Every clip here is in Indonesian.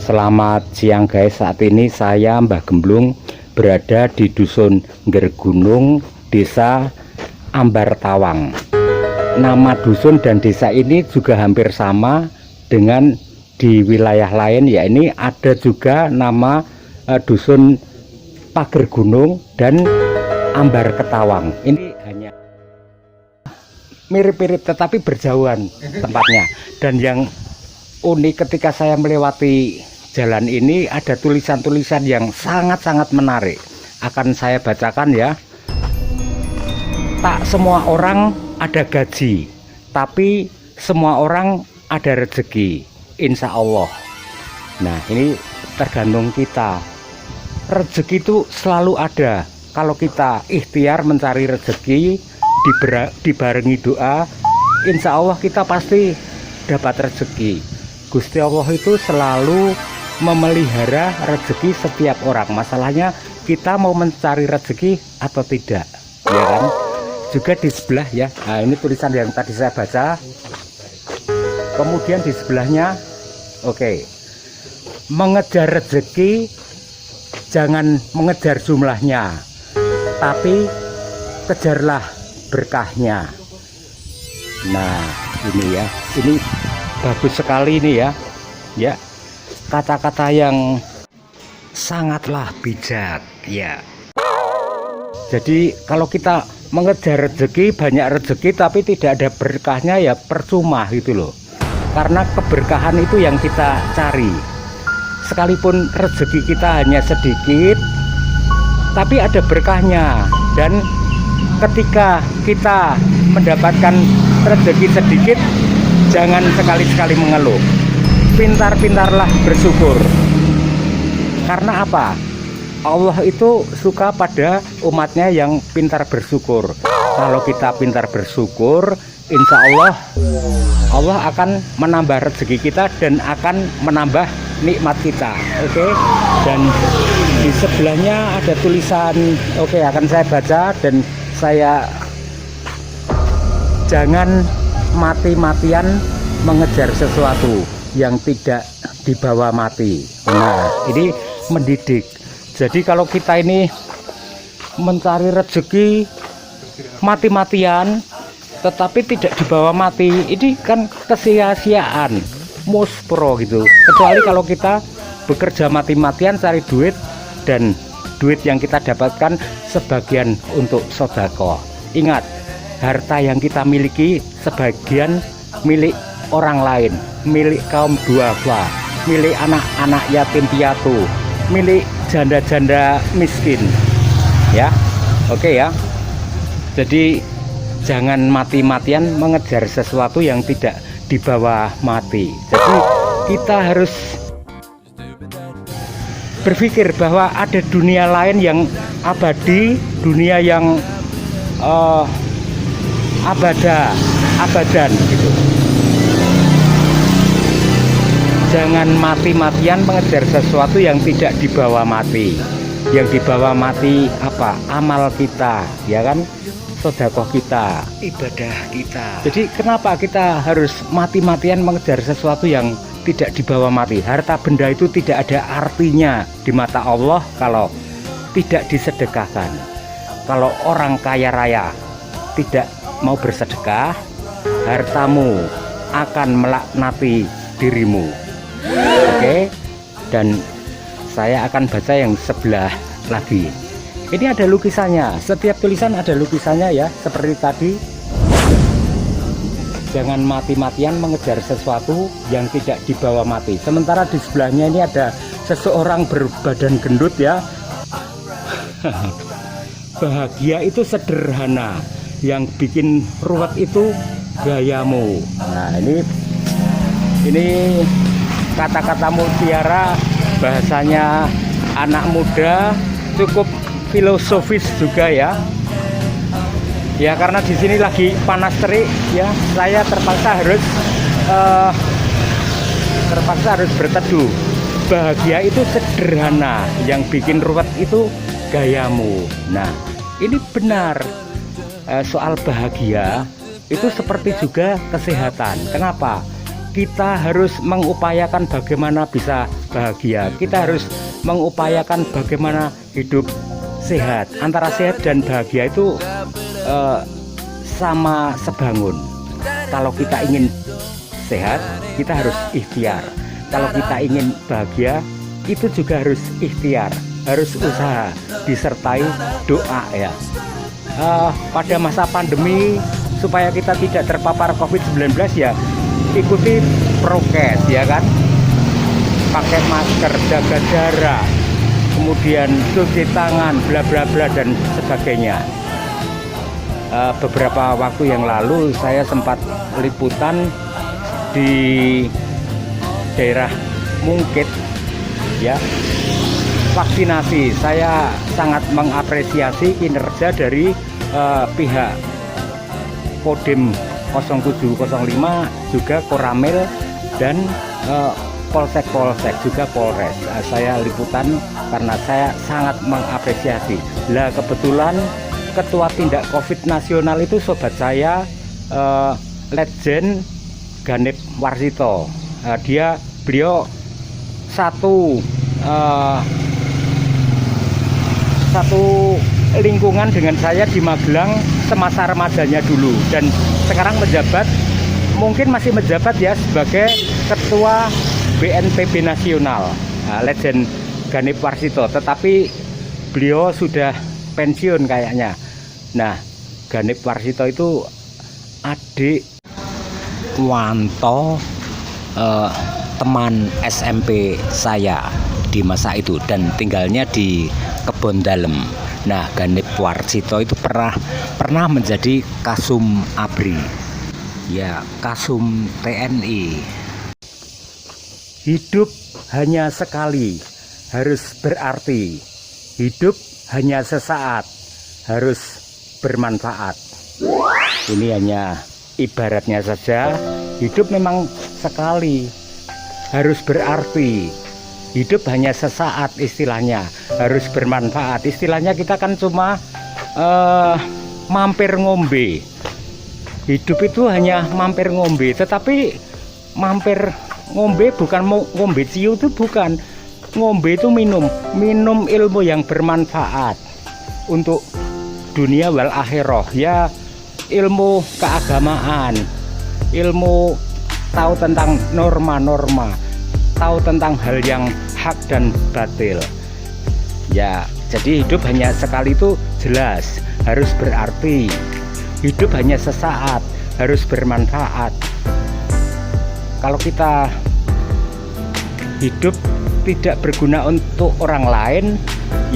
Selamat siang guys, saat ini saya Mbah Gemblung berada di Dusun Nggergunung, Desa Ambar Tawang. Nama dusun dan desa ini juga hampir sama dengan di wilayah lain, ya ini ada juga nama Dusun Pager Gunung dan Ambar Ketawang. Ini hanya mirip-mirip tetapi berjauhan tempatnya. Dan yang unik ketika saya melewati jalan ini ada tulisan-tulisan yang sangat-sangat menarik. Akan saya bacakan ya. Tak semua orang ada gaji, tapi semua orang ada rezeki, insya Allah. Nah ini tergantung kita. Rezeki itu selalu ada. Kalau kita ikhtiar mencari rezeki, dibarengi doa, insya Allah kita pasti dapat rezeki. Gusti Allah itu selalu memelihara rezeki setiap orang. Masalahnya kita mau mencari rezeki atau tidak, ya kan? Juga di sebelah ya. Nah ini tulisan yang tadi saya baca. Kemudian di sebelahnya, oke. Mengejar rezeki jangan mengejar jumlahnya, tapi kejarlah berkahnya. Nah ini ya, ini bagus sekali ini ya. Ya, kata-kata yang sangatlah bijak ya. Jadi kalau kita mengejar rezeki, banyak rezeki tapi tidak ada berkahnya, ya percuma gitu loh. Karena keberkahan itu yang kita cari. Sekalipun rezeki kita hanya sedikit, tapi ada berkahnya. Dan ketika kita mendapatkan rezeki sedikit, jangan sekali-sekali mengeluh. Pintar-pintarlah bersyukur. Karena apa? Allah itu suka pada umatnya yang pintar bersyukur. Kalau kita pintar bersyukur, insya Allah akan menambah rezeki kita dan akan menambah nikmat kita. Oke. Dan di sebelahnya ada tulisan, oke, akan saya baca. Dan saya, jangan mati-matian mengejar sesuatu yang tidak dibawa mati. Nah ini mendidik. Jadi kalau kita ini mencari rezeki mati-matian tetapi tidak dibawa mati, ini kan kesia-siaan, muspro gitu. Kecuali kalau kita bekerja mati-matian cari duit, dan duit yang kita dapatkan sebagian untuk sedekah. Ingat, harta yang kita miliki sebagian milik orang lain, milik kaum duafa, milik anak-anak yatim piatu, milik janda-janda miskin ya. Oke ya. Jadi jangan mati-matian mengejar sesuatu yang tidak dibawa mati. Jadi kita harus berpikir bahwa ada dunia lain yang abadi, dunia yang abadan gitu. Jangan mati-matian mengejar sesuatu yang tidak dibawa mati. Yang dibawa mati apa? Amal kita, ya kan? Sedekah kita, ibadah kita. Jadi kenapa kita harus mati-matian mengejar sesuatu yang tidak dibawa mati? Harta benda itu tidak ada artinya di mata Allah kalau tidak disedekahkan. Kalau orang kaya raya tidak mau bersedekah, hartamu akan melaknati dirimu. Oke, dan saya akan baca yang sebelah lagi. Ini ada lukisannya, setiap tulisan ada lukisannya ya, seperti tadi. Jangan mati-matian mengejar sesuatu yang tidak dibawa mati. Sementara di sebelahnya ini ada seseorang berbadan gendut ya. Bahagia itu sederhana, yang bikin ruwet itu gayamu. Nah ini kata-kata mutiara, bahasanya anak muda, cukup filosofis juga ya. Ya karena di sini lagi panas terik ya, saya terpaksa harus berteduh. Bahagia itu sederhana, yang bikin ruwet itu gayamu. Nah ini benar. Soal bahagia itu seperti juga kesehatan. Kenapa? kita harus mengupayakan bagaimana bisa bahagia. Kita harus mengupayakan bagaimana hidup sehat. Antara sehat dan bahagia itu sama sebangun. Kalau kita ingin sehat, kita harus ikhtiar. Kalau kita ingin bahagia, itu juga harus ikhtiar, harus usaha, disertai doa ya. Pada masa pandemi, supaya kita tidak terpapar COVID-19 ya, ikuti prokes ya kan, pakai masker, jaga jarak, kemudian cuci tangan, bla bla bla dan sebagainya. Beberapa waktu yang lalu saya sempat liputan di daerah Mungkit ya, vaksinasi. Saya sangat mengapresiasi kinerja dari pihak Kodim 0705, juga Koramil, dan Polsek juga Polres. Saya liputan karena saya sangat mengapresiasi. Lah kebetulan Ketua Tindak Covid Nasional itu sobat saya, Legend Ganip Warsito. Beliau satu lingkungan dengan saya di Magelang semasa remajanya dulu, dan sekarang menjabat, mungkin masih menjabat ya, sebagai Ketua BNPB Nasional, Legend Ganip Warsito, tetapi beliau sudah pensiun kayaknya. Nah, Ganip Warsito itu adik Wanto, teman SMP saya di masa itu, dan tinggalnya di Kebon Dalem. Nah, Ganip Warsito itu pernah menjadi Kasum Abri, ya, Kasum TNI. Hidup hanya sekali, harus berarti. Hidup hanya sesaat, harus bermanfaat. Ini hanya ibaratnya saja. Hidup memang sekali, harus berarti. Hidup hanya sesaat, istilahnya harus bermanfaat. Istilahnya kita kan cuma mampir ngombe. Hidup itu hanya mampir ngombe, tetapi mampir ngombe bukan mau ngombe ciu, itu bukan. Ngombe itu minum ilmu yang bermanfaat untuk dunia wal akhirah ya, ilmu keagamaan, ilmu tahu tentang norma-norma, tahu tentang hal yang hak dan batil ya. Jadi hidup hanya sekali itu jelas harus berarti. Hidup hanya sesaat, harus bermanfaat. Kalau kita hidup tidak berguna untuk orang lain,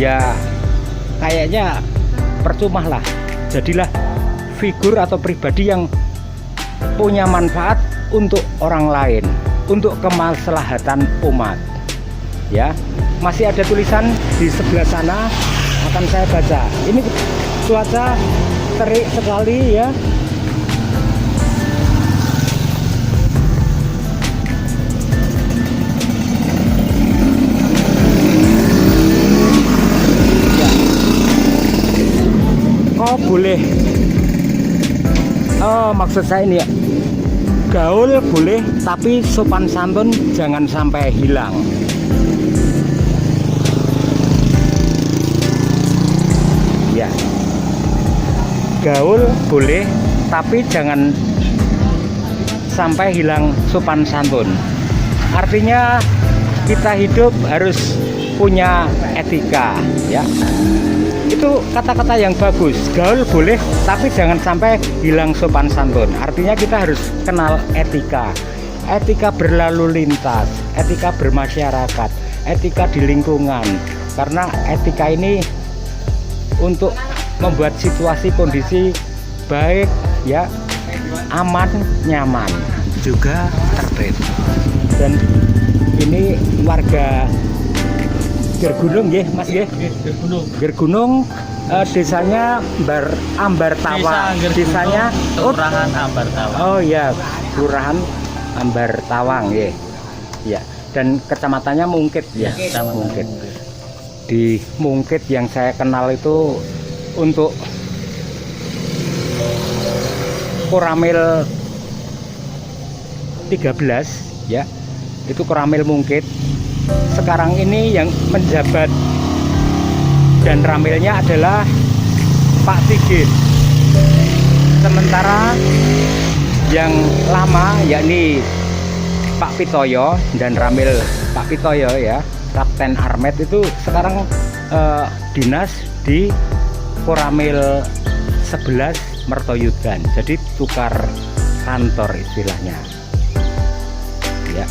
ya kayaknya percuma lah. Jadilah figur atau pribadi yang punya manfaat untuk orang lain, untuk kemaslahatan umat ya. Masih ada tulisan di sebelah sana, akan saya baca. Ini cuaca terik sekali ya. Oh boleh, maksud saya ini ya, gaul boleh, tapi sopan santun jangan sampai hilang ya. Gaul boleh, tapi jangan sampai hilang sopan santun. Artinya kita hidup harus punya etika ya. Itu kata-kata yang bagus. Gaul boleh, tapi jangan sampai hilang sopan santun. Artinya kita harus kenal etika, etika berlalu lintas, etika bermasyarakat, etika di lingkungan. Karena etika ini untuk membuat situasi kondisi baik ya, aman, nyaman, juga tertib. Dan ini warga Gergunung ya Mas ya. Gergunung, desanya Ambar Tawang. Desanya Kelurahan Ambar Tawang. Oh ya, Kelurahan Ambar Tawang ya. Ya, dan kecamatannya Mungkit ya. Mungkit. Di Mungkit yang saya kenal itu untuk Koramil 13 ya, itu Koramil Mungkit. Sekarang ini yang menjabat dan ramilnya adalah Pak Sigit. Sementara yang lama yakni Pak Pitoyo dan ramil Pak Pitoyo ya, Kapten Armet itu sekarang dinas di Koramil 11 Mertoyudan. Jadi tukar kantor istilahnya. Ya.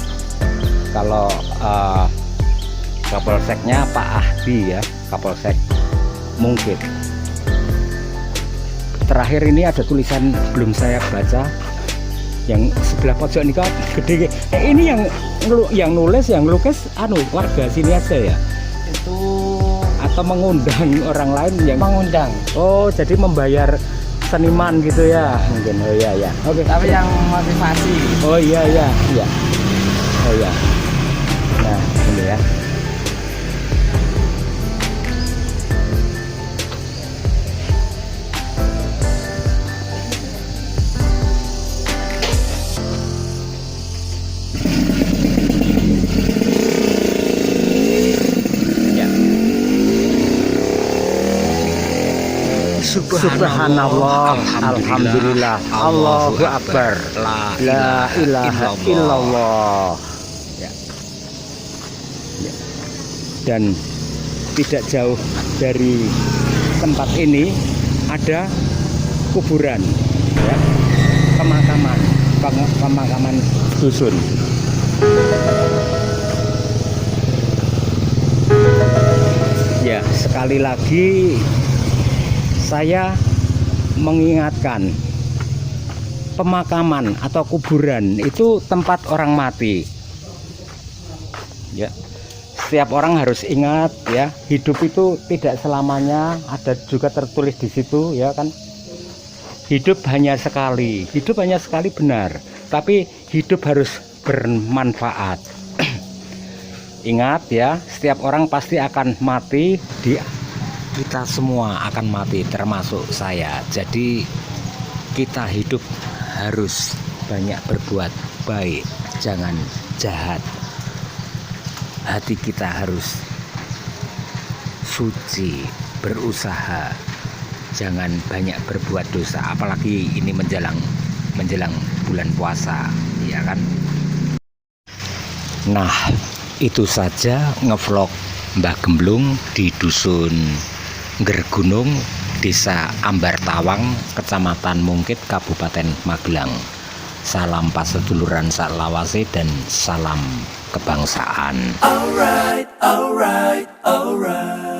Kalau Kapolseknya Pak Ahdi ya, Kapolsek Mungkit. Terakhir ini ada tulisan belum saya baca, yang sebelah pojok ini kan gede. Ini yang nulis, yang lukis warga sini aja ya? Itu Atau mengundang orang lain yang mengundang. Oh, jadi membayar seniman gitu ya mungkin. Oh iya ya. Oke. Tapi yang motivasi. Oh iya iya iya. Oh iya. Nah, ini ya. Subhanallah, alhamdulillah, Allahu Akbar, la ilaha illallah. Ya. Ya. Dan tidak jauh dari tempat ini ada kuburan, ya, pemakaman dusun. Ya, sekali lagi saya mengingatkan, pemakaman atau kuburan itu tempat orang mati. Ya, setiap orang harus ingat ya, hidup itu tidak selamanya. Ada juga tertulis di situ ya kan. Hidup hanya sekali benar, tapi hidup harus bermanfaat. Ingat ya, setiap orang pasti akan mati, kita semua akan mati termasuk saya. Jadi kita hidup harus banyak berbuat baik, jangan jahat. Hati kita harus suci, berusaha, jangan banyak berbuat dosa, apalagi ini menjelang bulan puasa, ya kan? Nah, itu saja ngevlog Mbah Gemblung di dusun Nggergunung, Desa Ambartawang, Kecamatan Mungkit, Kabupaten Magelang. Salam paseduluran saklawase dan salam kebangsaan. Alright, alright, alright.